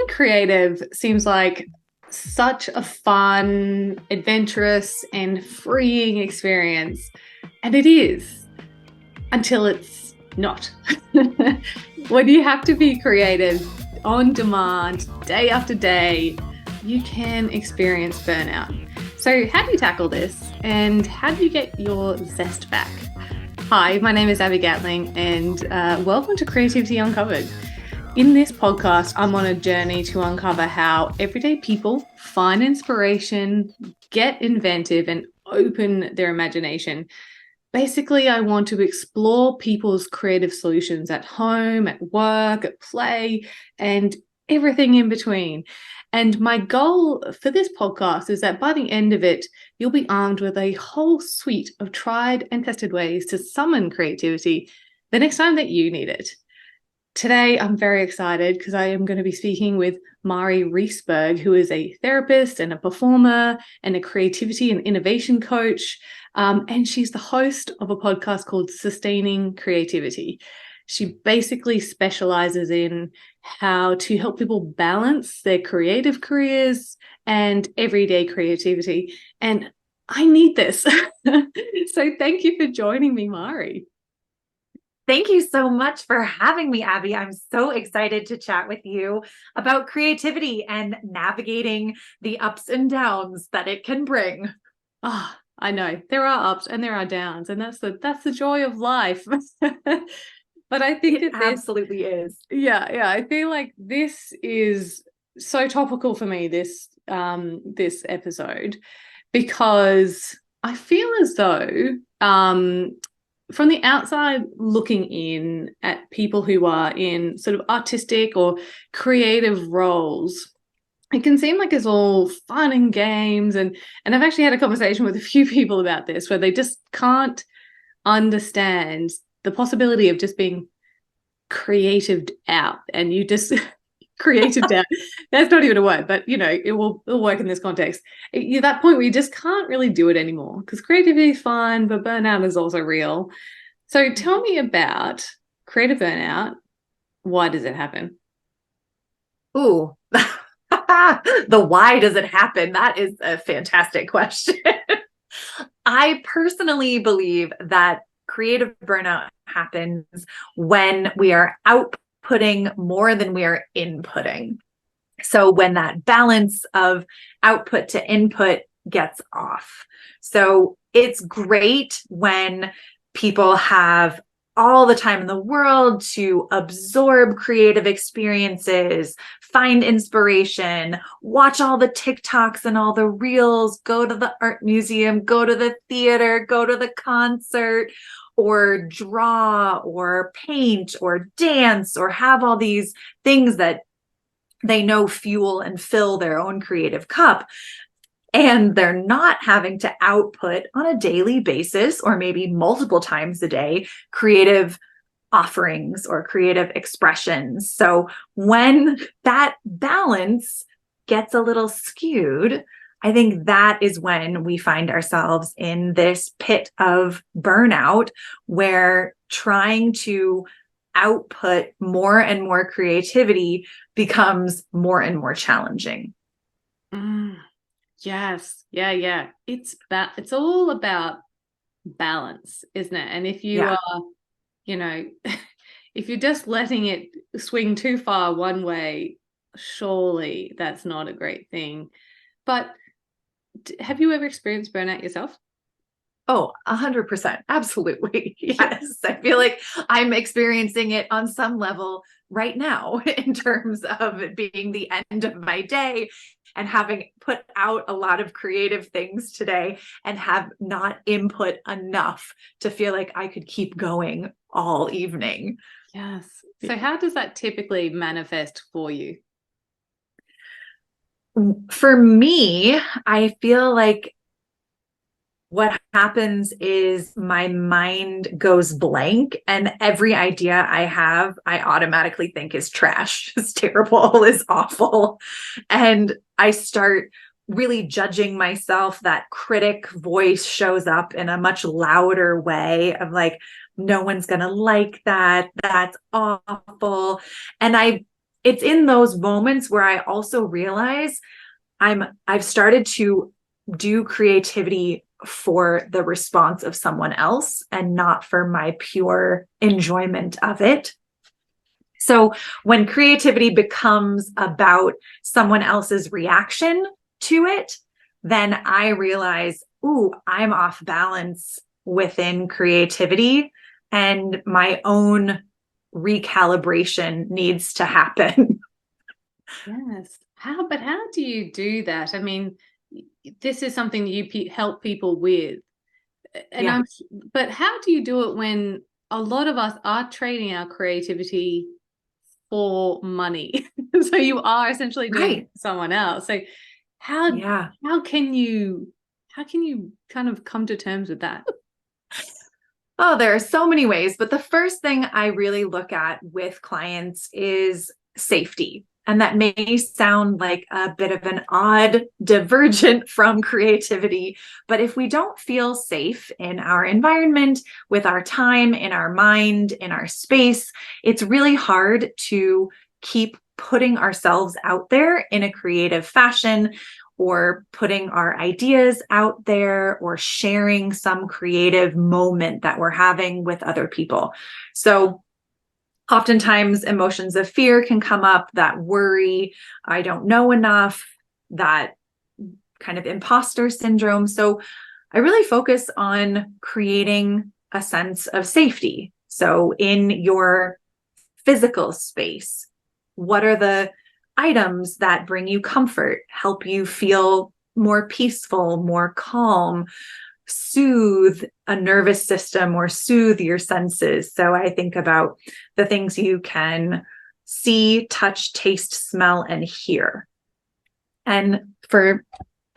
creative seems like such a fun, adventurous, and freeing experience. And it is, until it's not. When you have to be creative on demand, day after day, you can experience burnout. So, how do you tackle this? And how do you get your zest back? Hi, my name is Abby Gatling, and welcome to Creativity Uncovered. In this podcast, I'm on a journey to uncover how everyday people find inspiration, get inventive, and open their imagination. Basically, I want to explore people's creative solutions at home, at work, at play, and everything in between. And my goal for this podcast is that by the end of it, you'll be armed with a whole suite of tried and tested ways to summon creativity the next time that you need it. Today, I'm very excited because I am going to be speaking with Mari Reisberg, who is a therapist and a performer and a creativity and innovation coach. And she's the host of a podcast called Sustaining Creativity. She basically specializes in how to help people balance their creative careers and everyday creativity. And I need this. So thank you for joining me, Mari. Thank you so much for having me, Abby. I'm so excited to chat with you about creativity and navigating the ups and downs that it can bring. Oh, I know there are ups and there are downs, and that's the joy of life. But I think it absolutely is. Yeah. I feel like this is so topical for me, this episode, because I feel as though from the outside looking in at people who are in sort of artistic or creative roles, it can seem like it's all fun and games. And I've actually had a conversation with a few people about this where they just can't understand the possibility of just being creative out, and you just creative out. That's not even a word, but it'll work in this context. You're that point where you just can't really do it anymore because creativity is fun, but burnout is also real. So tell me about creative burnout. Why does it happen? Ooh, the why does it happen? That is a fantastic question. I personally believe that creative burnout happens when we are outputting more than we are inputting. So when that balance of output to input gets off. So it's great when people have all the time in the world to absorb creative experiences, find inspiration, watch all the TikToks and all the reels, go to the art museum, go to the theater, go to the concert, or draw or paint or dance, or have all these things that they know fuel and fill their own creative cup. And they're not having to output on a daily basis, or maybe multiple times a day, creative offerings or creative expressions. So when that balance gets a little skewed, I think that is when we find ourselves in this pit of burnout, where trying to output more and more creativity becomes more and more challenging. Yes. Yeah. It's all about balance, isn't it? And if you are, if you're just letting it swing too far one way, surely that's not a great thing. But have you ever experienced burnout yourself? Oh, 100%. Absolutely. Yes. I feel like I'm experiencing it on some level right now in terms of it being the end of my day and having put out a lot of creative things today and have not input enough to feel like I could keep going all evening. Yes. So how does that typically manifest for you? For me, I feel like what happens is my mind goes blank, and every idea I have, I automatically think is trash, is terrible, is awful. And I start really judging myself. That critic voice shows up in a much louder way of like, no one's going to like that. That's awful. And I it's in those moments where I also realize I've started to do creativity for the response of someone else and not for my pure enjoyment of it. So when creativity becomes about someone else's reaction to it, then I realize, ooh, I'm off balance within creativity, and my own recalibration needs to happen. Yes. But how do you do that? I mean, this is something that you help people with. And Yeah. but how do you do it when a lot of us are trading our creativity for money? So you are essentially doing it Right. for someone else. So how Yeah. how can you kind of come to terms with that? Oh, there are so many ways, but the first thing I really look at with clients is safety. And that may sound like a bit of an odd divergent from creativity, but if we don't feel safe in our environment, with our time, in our mind, in our space, it's really hard to keep putting ourselves out there in a creative fashion, or putting our ideas out there, or sharing some creative moment that we're having with other people. So oftentimes emotions of fear can come up, that worry, I don't know enough, that kind of imposter syndrome. So I really focus on creating a sense of safety. So in your physical space, what are the items that bring you comfort, help you feel more peaceful, more calm, soothe a nervous system, or soothe your senses? So I think about the things you can see, touch, taste, smell, and hear. And for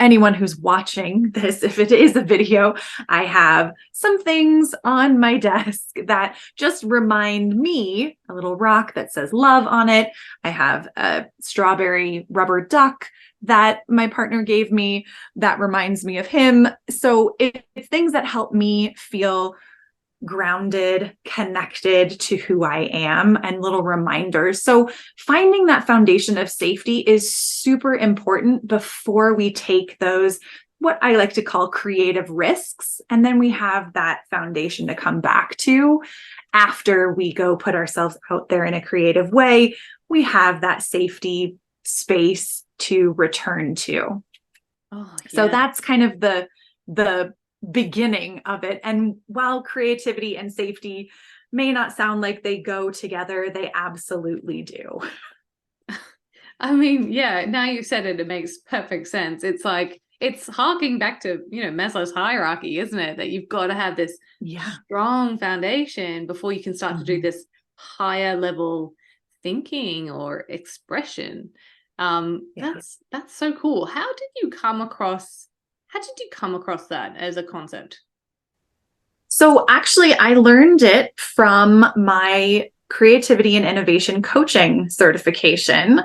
anyone who's watching this, if it is a video, I have some things on my desk that just remind me, a little rock that says love on it. I have a strawberry rubber duck that my partner gave me that reminds me of him. So it's things that help me feel grounded, connected to who I am, and little reminders. So finding that foundation of safety is super important before we take those, what I like to call creative risks. And then we have that foundation to come back to after we go put ourselves out there in a creative way. We have that safety space to return to. Oh, So yeah. that's kind of the beginning of it. And while creativity and safety may not sound like they go together, they absolutely do. I mean, yeah, now you've said it, it makes perfect sense. It's like, it's harking back to, Maslow's hierarchy, isn't it? That you've got to have this Yeah. strong foundation before you can start to do Mhm. this higher level thinking or expression. Yeah. That's so cool. How did you come across that as a concept? So actually, I learned it from my creativity and innovation coaching certification.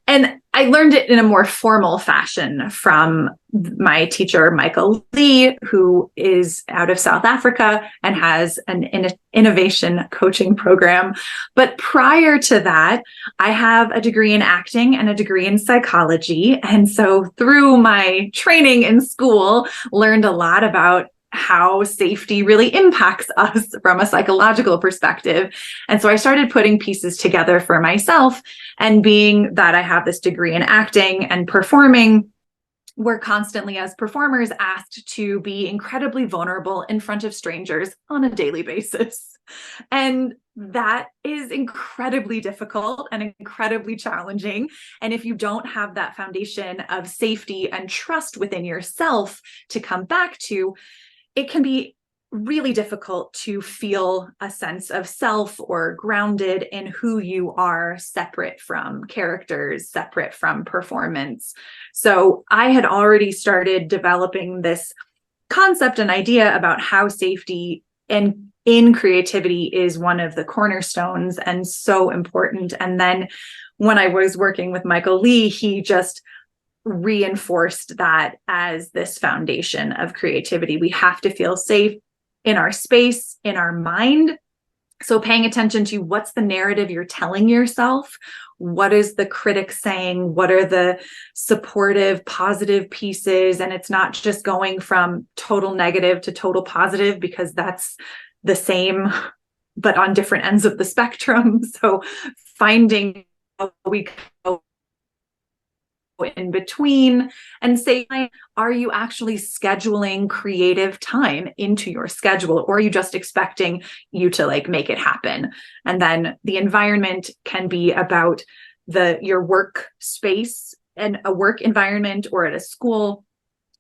And I learned it in a more formal fashion from my teacher, Michael Lee, who is out of South Africa and has an innovation coaching program. But prior to that, I have a degree in acting and a degree in psychology. And so through my training in school, learned a lot about how safety really impacts us from a psychological perspective. And so I started putting pieces together for myself. And being that I have this degree in acting and performing, we're constantly, as performers, asked to be incredibly vulnerable in front of strangers on a daily basis. And that is incredibly difficult and incredibly challenging. And if you don't have that foundation of safety and trust within yourself to come back to, it can be really difficult to feel a sense of self or grounded in who you are, separate from characters, separate from performance. So I had already started developing this concept and idea about how safety and in creativity is one of the cornerstones and so important. And then when I was working with Michael Lee, he just reinforced that as this foundation of creativity. We have to feel safe in our space, in our mind, So paying attention to what's the narrative you're telling yourself? What is the critic saying? What are the supportive, positive pieces? And it's not just going from total negative to total positive, because that's the same, but on different ends of the spectrum. So finding how we go in between and say, are you actually scheduling creative time into your schedule, or are you just expecting you to like make it happen? And then the environment can be about your work space and a work environment, or at a school.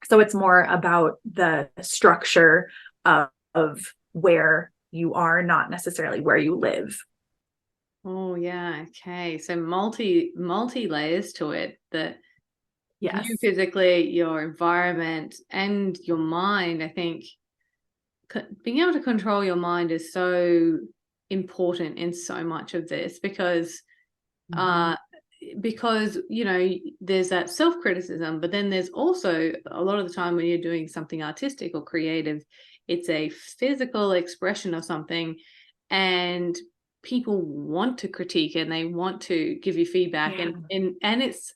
So it's more about the structure of where you are, not necessarily where you live. Oh yeah, okay. So multi layers to it, that Yes. you physically, your environment, and your mind. I think being able to control your mind is so important in so much of this, because you know, there's that self-criticism, but then there's also a lot of the time when you're doing something artistic or creative, it's a physical expression of something, and people want to critique and they want to give you feedback. Yeah. And it's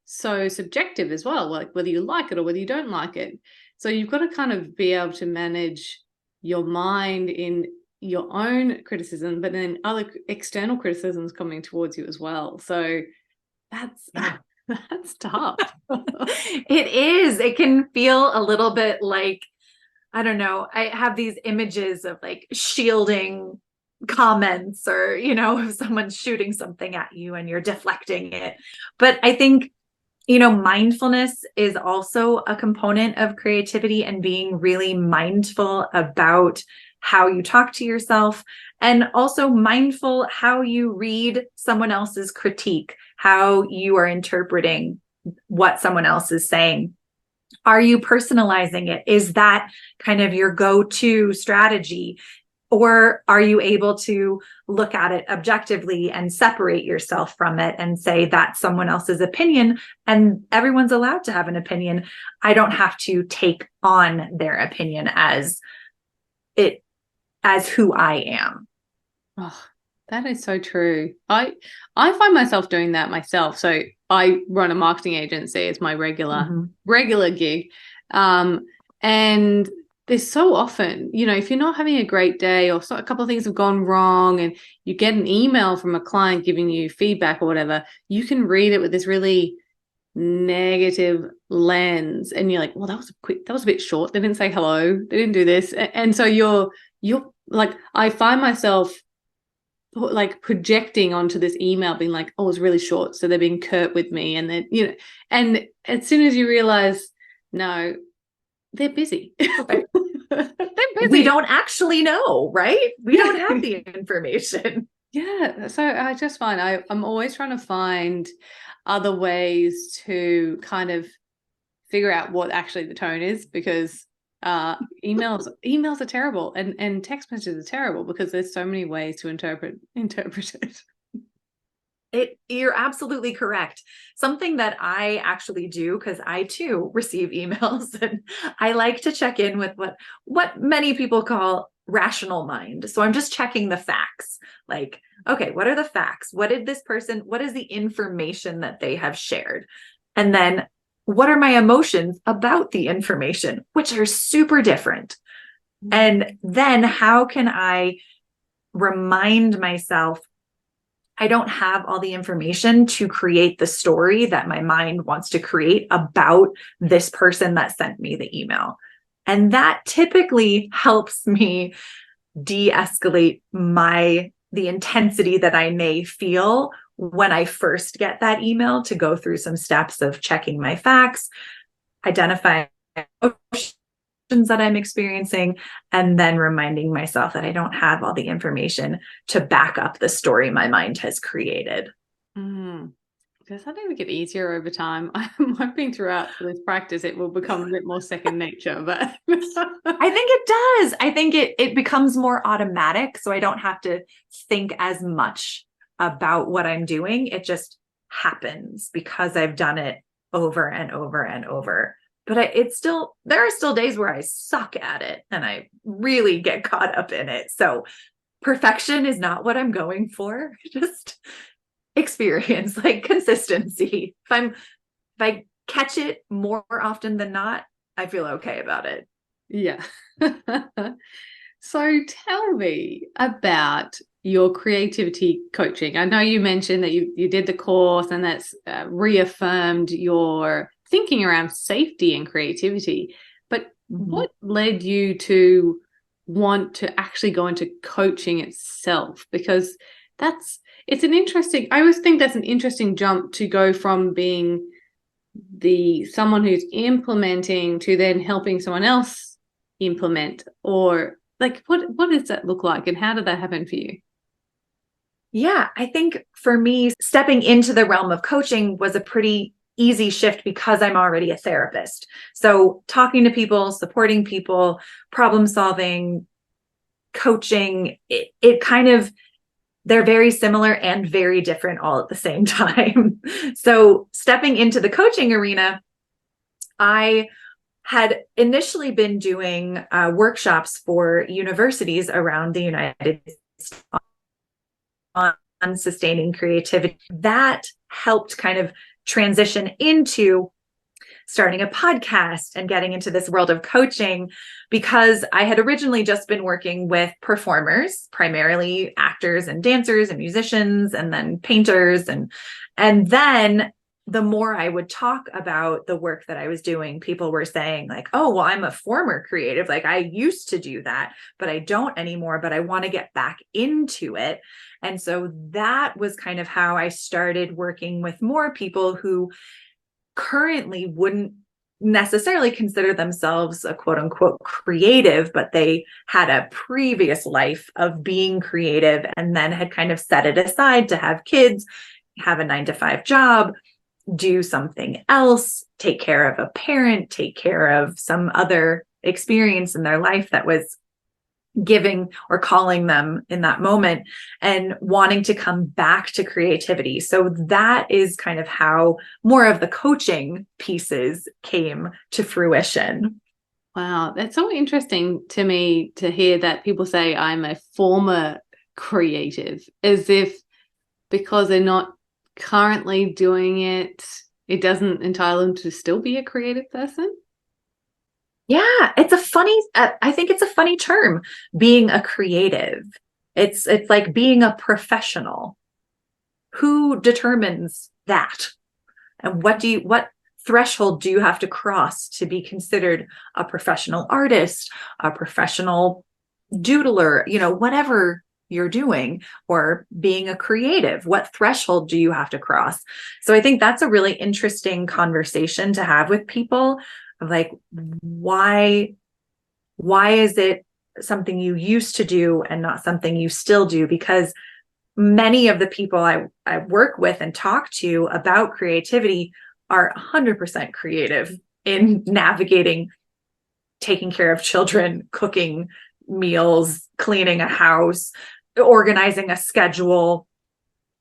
so subjective as well, like whether you like it or whether you don't like it. So you've got to kind of be able to manage your mind in your own criticism, but then other external criticisms coming towards you as well. So that's tough. It is. It can feel a little bit like, I don't know, I have these images of like shielding comments, or, you know, if someone's shooting something at you and you're deflecting it. But I think, you know, mindfulness is also a component of creativity, and being really mindful about how you talk to yourself, and also mindful how you read someone else's critique, how you are interpreting what someone else is saying. Are you personalizing it? Is that kind of your go-to strategy? Or are you able to look at it objectively and separate yourself from it and say that's someone else's opinion, and everyone's allowed to have an opinion. I don't have to take on their opinion as who I am. Oh, that is so true. I find myself doing that myself. So I run a marketing agency. It's my regular gig. And there's so often, you know, if you're not having a great day, or a couple of things have gone wrong, and you get an email from a client giving you feedback or whatever, you can read it with this really negative lens, and you're like, well, that was a bit short. They didn't say hello. They didn't do this. And so you're like, I find myself like projecting onto this email, being like, oh, it's really short, so they're being curt with me. And then, you know, and as soon as you realize, no, they're busy. Right. They're busy. We don't actually know, right? We don't have the information. Yeah. So I just find I'm always trying to find other ways to kind of figure out what actually the tone is, because emails are terrible, and text messages are terrible, because there's so many ways to interpret it. You're absolutely correct. Something that I actually do, because I too receive emails, and I like to check in with what many people call rational mind. So I'm just checking the facts. Like, okay, what are the facts? What is the information that they have shared? And then what are my emotions about the information, which are super different? And then how can I remind myself I don't have all the information to create the story that my mind wants to create about this person that sent me the email? And that typically helps me de-escalate the intensity that I may feel when I first get that email, to go through some steps of checking my facts, identifying emotions that I'm experiencing, and then reminding myself that I don't have all the information to back up the story my mind has created. Does that ever get easier over time? I'm hoping throughout this practice it will become a bit more second nature, but I think it does. I think it becomes more automatic, so I don't have to think as much about what I'm doing. It just happens because I've done it over and over and over. But there are still days where I suck at it and I really get caught up in it. So perfection is not what I'm going for. Just experience, like consistency. If I catch it more often than not, I feel okay about it. Yeah. So tell me about your creativity coaching. I know you mentioned that you did the course and that's reaffirmed your thinking around safety and creativity. But what led you to want to actually go into coaching itself? Because it's an interesting, I always think that's an interesting jump to go from being someone who's implementing to then helping someone else implement, or like what does that look like and how did that happen for you? Yeah, I think for me, stepping into the realm of coaching was a pretty easy shift because I'm already a therapist. So talking to people, supporting people, problem solving, coaching, it kind of, they're very similar and very different all at the same time. So stepping into the coaching arena, I had initially been doing workshops for universities around the United States on sustaining creativity. That helped kind of transition into starting a podcast and getting into this world of coaching, because I had originally just been working with performers, primarily actors and dancers and musicians, and then painters. And then the more I would talk about the work that I was doing, people were saying like, oh, well, I'm a former creative. Like I used to do that, but I don't anymore, but I want to get back into it. And so that was kind of how I started working with more people who currently wouldn't necessarily consider themselves a quote unquote creative, but they had a previous life of being creative and then had kind of set it aside to have kids, have a 9-to-5 job, do something else, take care of a parent, take care of some other experience in their life that was giving or calling them in that moment, and wanting to come back to creativity. So that is kind of how more of the coaching pieces came to fruition. Wow, that's so interesting to me to hear that people say I'm a former creative, as if because they're not currently doing it, it doesn't entitle them to still be a creative person. Yeah, it's a funny, I think it's a funny term, being a creative. It's like being a professional. Who determines that? And what threshold do you have to cross to be considered a professional artist, a professional doodler, whatever you're doing, or being a creative? What threshold do you have to cross? So I think that's a really interesting conversation to have with people of like, why is it something you used to do and not something you still do? Because many of the people I work with and talk to about creativity are 100% creative in navigating taking care of children, cooking meals, cleaning a house, organizing a schedule,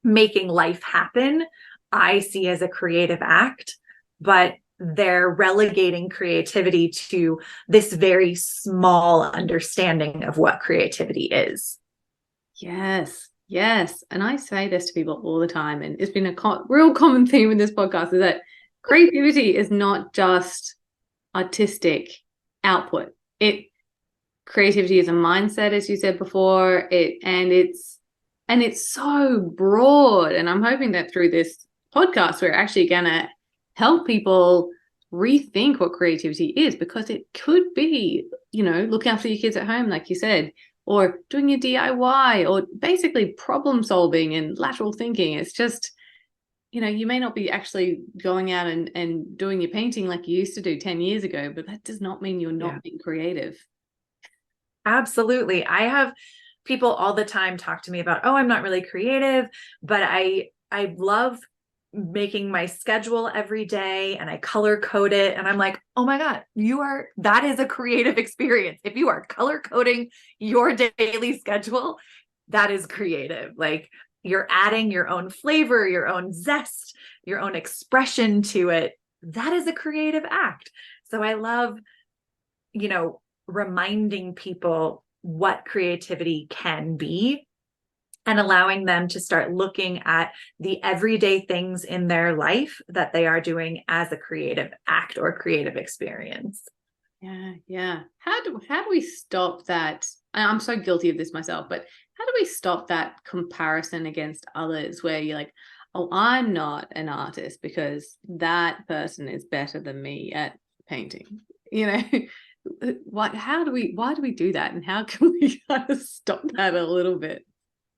making life happen. I see as a creative act, but they're relegating creativity to this very small understanding of what creativity is. Yes, yes. And I say this to people all the time, and it's been a real common theme in this podcast is that creativity is not just artistic output. Creativity is a mindset, as you said before. It's so broad. And I'm hoping that through this podcast, we're actually gonna help people rethink what creativity is, because it could be, looking after your kids at home, like you said, or doing your DIY, or basically problem solving and lateral thinking. It's just, you may not be actually going out and doing your painting like you used to do 10 years ago, but that does not mean you're not being creative. Absolutely. I have people all the time talk to me about, oh, I'm not really creative, but I love making my schedule every day and I color code it. And I'm like, oh my God, that is a creative experience. If you are color coding your daily schedule, that is creative. Like you're adding your own flavor, your own zest, your own expression to it. That is a creative act. So I love, reminding people what creativity can be, and allowing them to start looking at the everyday things in their life that they are doing as a creative act or creative experience. Yeah. How do we stop that? I'm so guilty of this myself, but how do we stop that comparison against others where you're like, oh, I'm not an artist because that person is better than me at painting? Why do we do that? And how can we kind of stop that a little bit?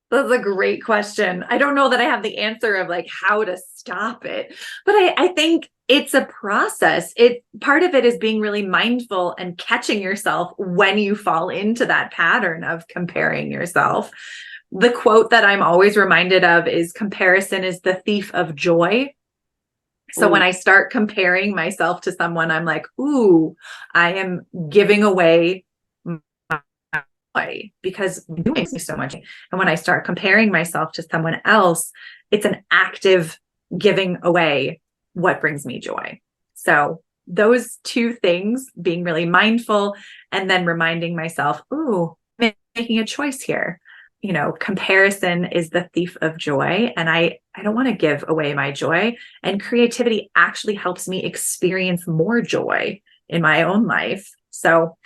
That's a great question. I don't know that I have the answer of like how to stop it, but I think it's a process. Part of it is being really mindful and catching yourself when you fall into that pattern of comparing yourself. The quote that I'm always reminded of is, comparison is the thief of joy. So when I start comparing myself to someone, I'm like, ooh, I am giving away because it makes me so much. And when I start comparing myself to someone else, it's an active giving away what brings me joy. So those two things, being really mindful and then reminding myself, ooh, I'm making a choice here. Comparison is the thief of joy. And I don't want to give away my joy. And creativity actually helps me experience more joy in my own life. So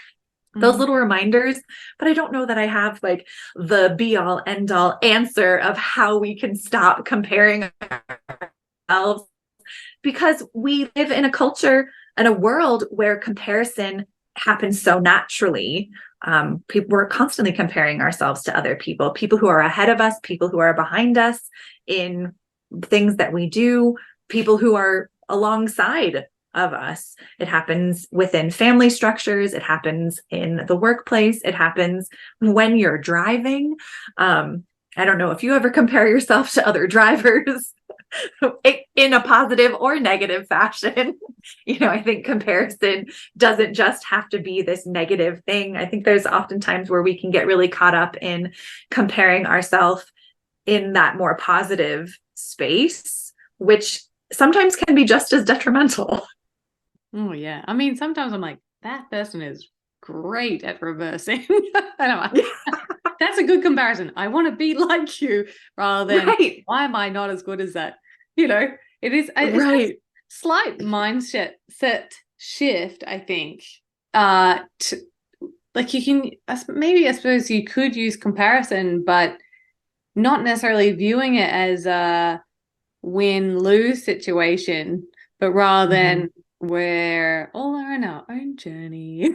those little reminders, but I don't know that I have like the be all end all answer of how we can stop comparing ourselves, because we live in a culture and a world where comparison happens so naturally. We're constantly comparing ourselves to other people who are ahead of us, people who are behind us in things that we do, people who are alongside of us. It happens within family structures. It happens in the workplace. It happens when you're driving. I don't know if you ever compare yourself to other drivers in a positive or negative fashion. I think comparison doesn't just have to be this negative thing. I think there's often times where we can get really caught up in comparing ourselves in that more positive space, which sometimes can be just as detrimental. Oh, yeah. I mean, sometimes I'm like, that person is great at reversing. I know, that's a good comparison. I want to be like you, rather than why am I not as good as that? It is a slight mindset shift, I think. Like you can maybe, I suppose you could use comparison, but not necessarily viewing it as a win-lose situation, but rather than we're all on our own journey.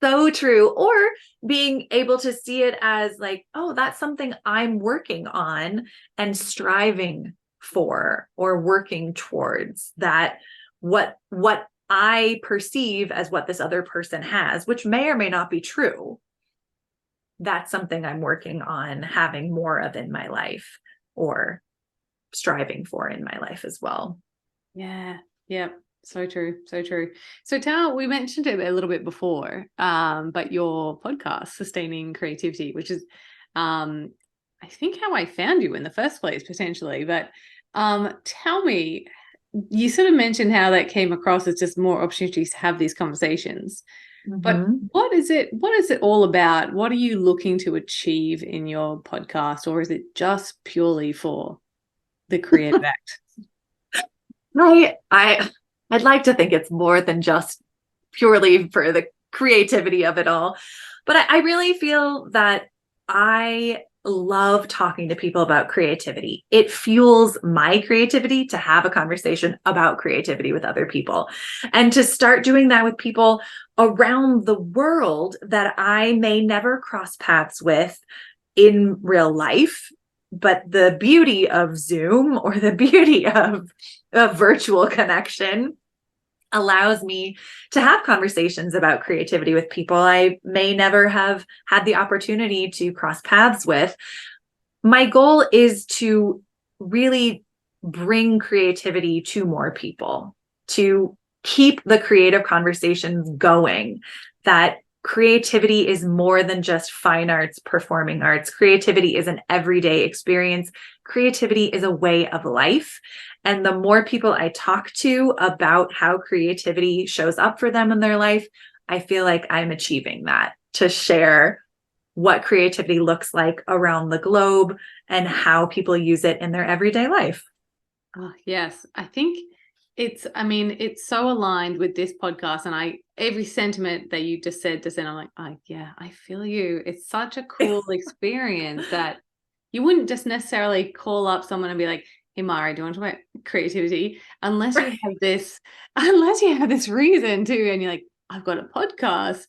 So true. Or being able to see it as like, oh, that's something I'm working on and striving for or working towards, that what I perceive as what this other person has, which may or may not be true, that's something I'm working on having more of in my life or striving for in my life as well. Yeah. So true. So Tao, we mentioned it a little bit before, but your podcast, Sustaining Creativity, which is I think how I found you in the first place, potentially. But tell me, you sort of mentioned how that came across as just more opportunities to have these conversations. But what is it all about? What are you looking to achieve in your podcast, or is it just purely for the creative act? I'd like to think it's more than just purely for the creativity of it all. But I really feel that I love talking to people about creativity. It fuels my creativity to have a conversation about creativity with other people, and to start doing that with people around the world that I may never cross paths with in real life. But the beauty of Zoom, or the beauty of a virtual connection, allows me to have conversations about creativity with people I may never have had the opportunity to cross paths with. My goal is to really bring creativity to more people, to keep the creative conversations going, that creativity is more than just fine arts, performing arts. Creativity is an everyday experience. Creativity is a way of life. And the more people I talk to about how creativity shows up for them in their life, I feel like I'm achieving that, to share what creativity looks like around the globe and how people use it in their everyday life. Oh, yes. I think it's so aligned with this podcast, and every sentiment that you just said, I'm like, oh, yeah, I feel you. It's such a cool experience that you wouldn't just necessarily call up someone and be like, hey, Mara, do you want to talk about creativity? Unless you have this reason to, and you're like, I've got a podcast.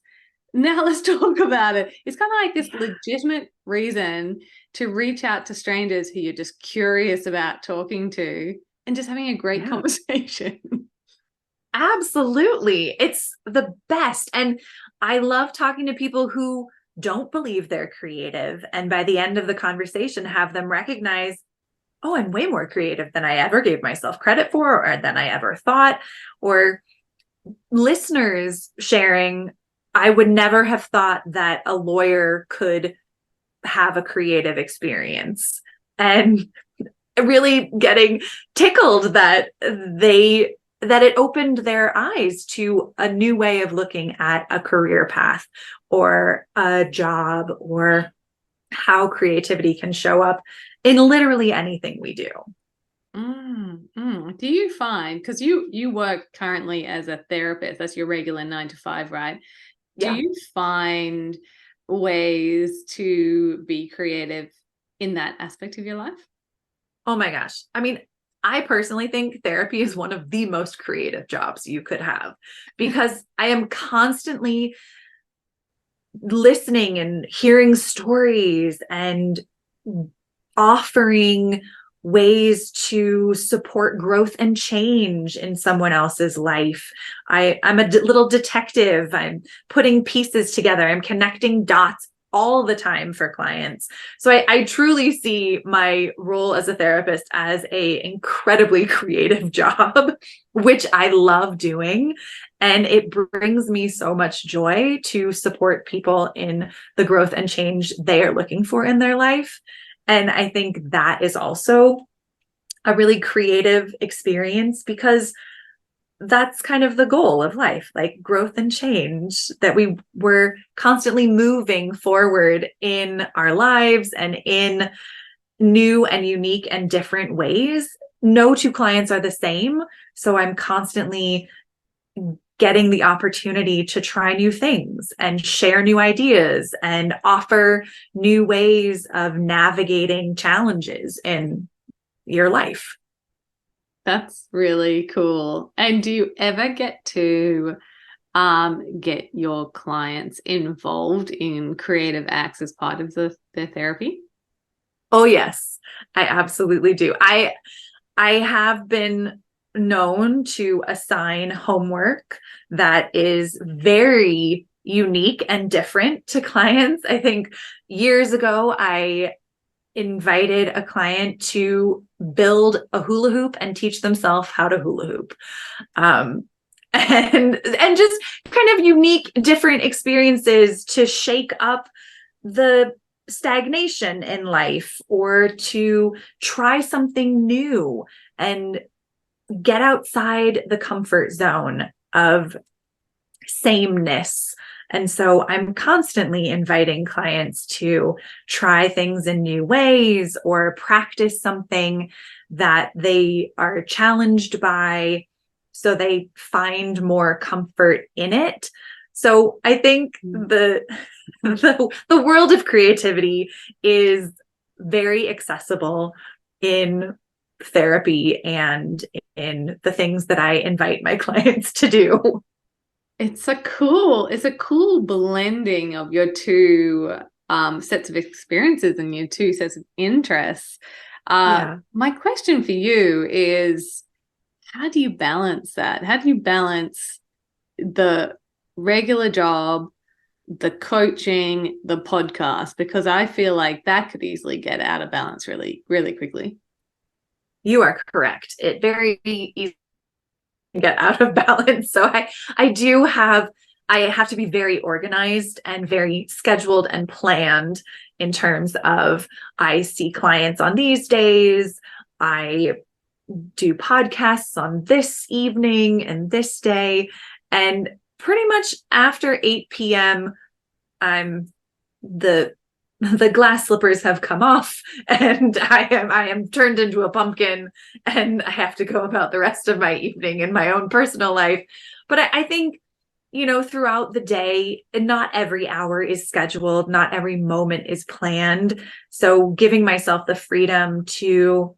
Now let's talk about it. It's kind of like this legitimate reason to reach out to strangers who you're just curious about talking to and just having a great conversation. Absolutely. It's the best. And I love talking to people who don't believe they're creative. And by the end of the conversation, have them recognize, oh, I'm way more creative than I ever gave myself credit for, or than I ever thought. Or listeners sharing, I would never have thought that a lawyer could have a creative experience, and really getting tickled that it opened their eyes to a new way of looking at a career path or a job, or how creativity can show up in literally anything we do. Do you find, because you work currently as a therapist, that's your regular 9 to 5, right? Do you find ways to be creative in that aspect of your life? Oh my gosh. I mean, I personally think therapy is one of the most creative jobs you could have, because I am constantly listening and hearing stories and offering ways to support growth and change in someone else's life. I'm a little detective. I'm putting pieces together. I'm connecting dots all the time for clients. So I truly see my role as a therapist as a incredibly creative job, which I love doing. And it brings me so much joy to support people in the growth and change they are looking for in their life. And I think that is also a really creative experience, because that's kind of the goal of life, like growth and change, that we were constantly moving forward in our lives and in new and unique and different ways. No two clients are the same. So I'm constantly getting the opportunity to try new things and share new ideas and offer new ways of navigating challenges in your life. That's really cool. And do you ever get to get your clients involved in creative acts as part of their therapy? Oh, yes, I absolutely do. I have been known to assign homework that is very unique and different to clients. I think years ago, I invited a client to build a hula hoop and teach themselves how to hula hoop. And just kind of unique, different experiences to shake up the stagnation in life, or to try something new and get outside the comfort zone of sameness. And so I'm constantly inviting clients to try things in new ways, or practice something that they are challenged by, so they find more comfort in it. So I think the world of creativity is very accessible in therapy and in the things that I invite my clients to do. It's a cool blending of your two sets of experiences and your two sets of interests. My question for you is, how do you balance that? How do you balance the regular job, the coaching, the podcast? Because I feel like that could easily get out of balance really, really quickly. You are correct. It very easily get out of balance. So I have to be very organized and very scheduled and planned in terms of, I see clients on these days, I do podcasts on this evening and this day. And pretty much after 8 p.m., I'm the the glass slippers have come off and I am turned into a pumpkin, and I have to go about the rest of my evening in my own personal life. But I think, throughout the day, and not every hour is scheduled, not every moment is planned. So giving myself the freedom to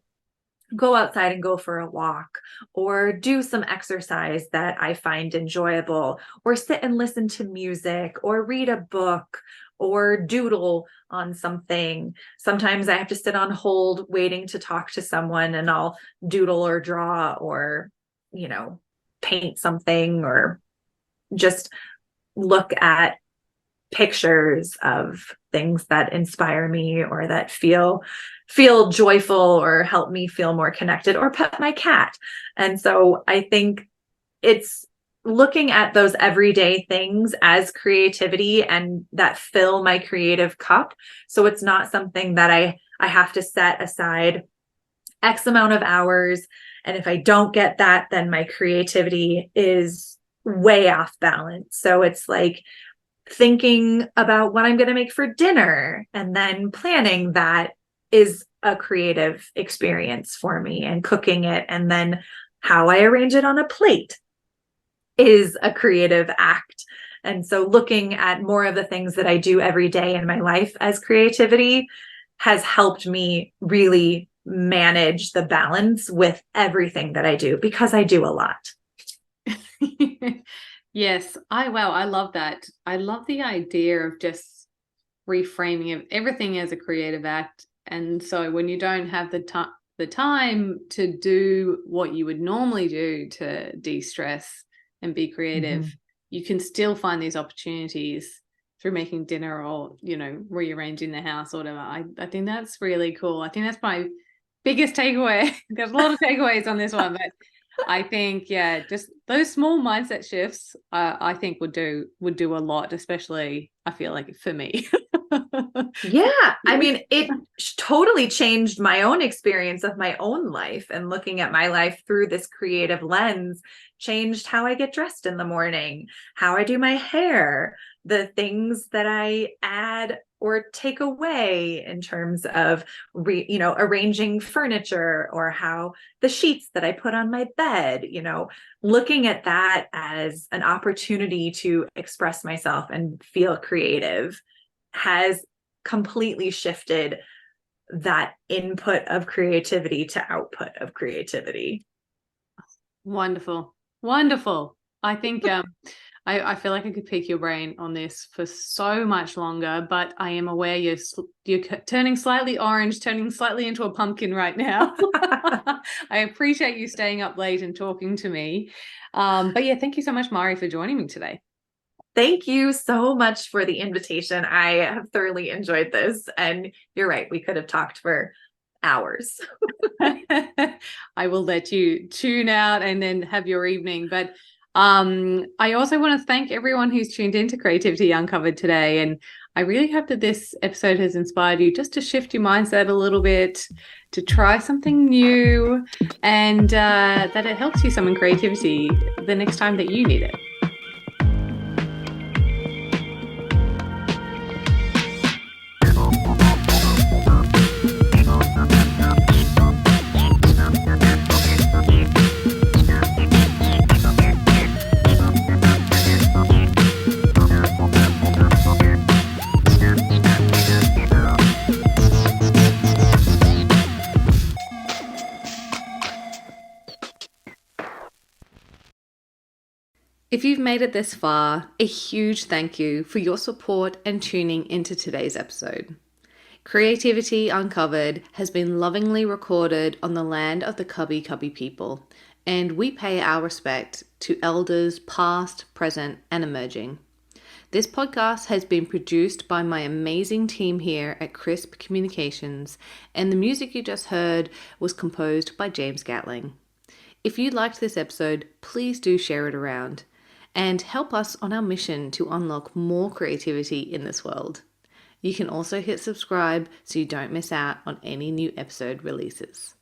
go outside and go for a walk, or do some exercise that I find enjoyable, or sit and listen to music, or read a book, or doodle on something. Sometimes I have to sit on hold waiting to talk to someone, and I'll doodle or draw or, paint something, or just look at pictures of things that inspire me or that feel joyful or help me feel more connected, or pet my cat. And so I think it's looking at those everyday things as creativity and that fill my creative cup. So it's not something that I have to set aside X amount of hours, and if I don't get that, then my creativity is way off balance. So it's like thinking about what I'm going to make for dinner and then planning that is a creative experience for me, and cooking it and then how I arrange it on a plate is a creative act. And so looking at more of the things that I do every day in my life as creativity has helped me really manage the balance with everything that I do, because I do a lot. Yes, I love that. I love the idea of just reframing of everything as a creative act. And so when you don't have the time to do what you would normally do to de-stress and be creative, you can still find these opportunities through making dinner or, rearranging the house or whatever. I think that's really cool. I think that's my biggest takeaway. There's a lot of takeaways on this one, but I think, just those small mindset shifts, I think would do a lot, especially I feel like for me. Yeah. I mean, it totally changed my own experience of my own life, and looking at my life through this creative lens changed how I get dressed in the morning, how I do my hair, the things that I add or take away in terms of arranging furniture, or how the sheets that I put on my bed, looking at that as an opportunity to express myself and feel creative has completely shifted that input of creativity to output of creativity. Wonderful. Wonderful. I think I feel like I could pick your brain on this for so much longer, but I am aware you're turning slightly orange, turning slightly into a pumpkin right now. I appreciate you staying up late and talking to me. But yeah, thank you so much, Mari, for joining me today. Thank you so much for the invitation. I have thoroughly enjoyed this, and you're right, we could have talked for hours. I will let you tune out and then have your evening. But I also want to thank everyone who's tuned into Creativity Uncovered today. And I really hope that this episode has inspired you just to shift your mindset a little bit, to try something new, and that it helps you summon creativity the next time that you need it. If you've made it this far, a huge thank you for your support and tuning into today's episode. Creativity Uncovered has been lovingly recorded on the land of the Cubby Cubby people, and we pay our respect to elders past, present, and emerging. This podcast has been produced by my amazing team here at Crisp Communications, and the music you just heard was composed by James Gatling. If you liked this episode, please do share it around and help us on our mission to unlock more creativity in this world. You can also hit subscribe so you don't miss out on any new episode releases.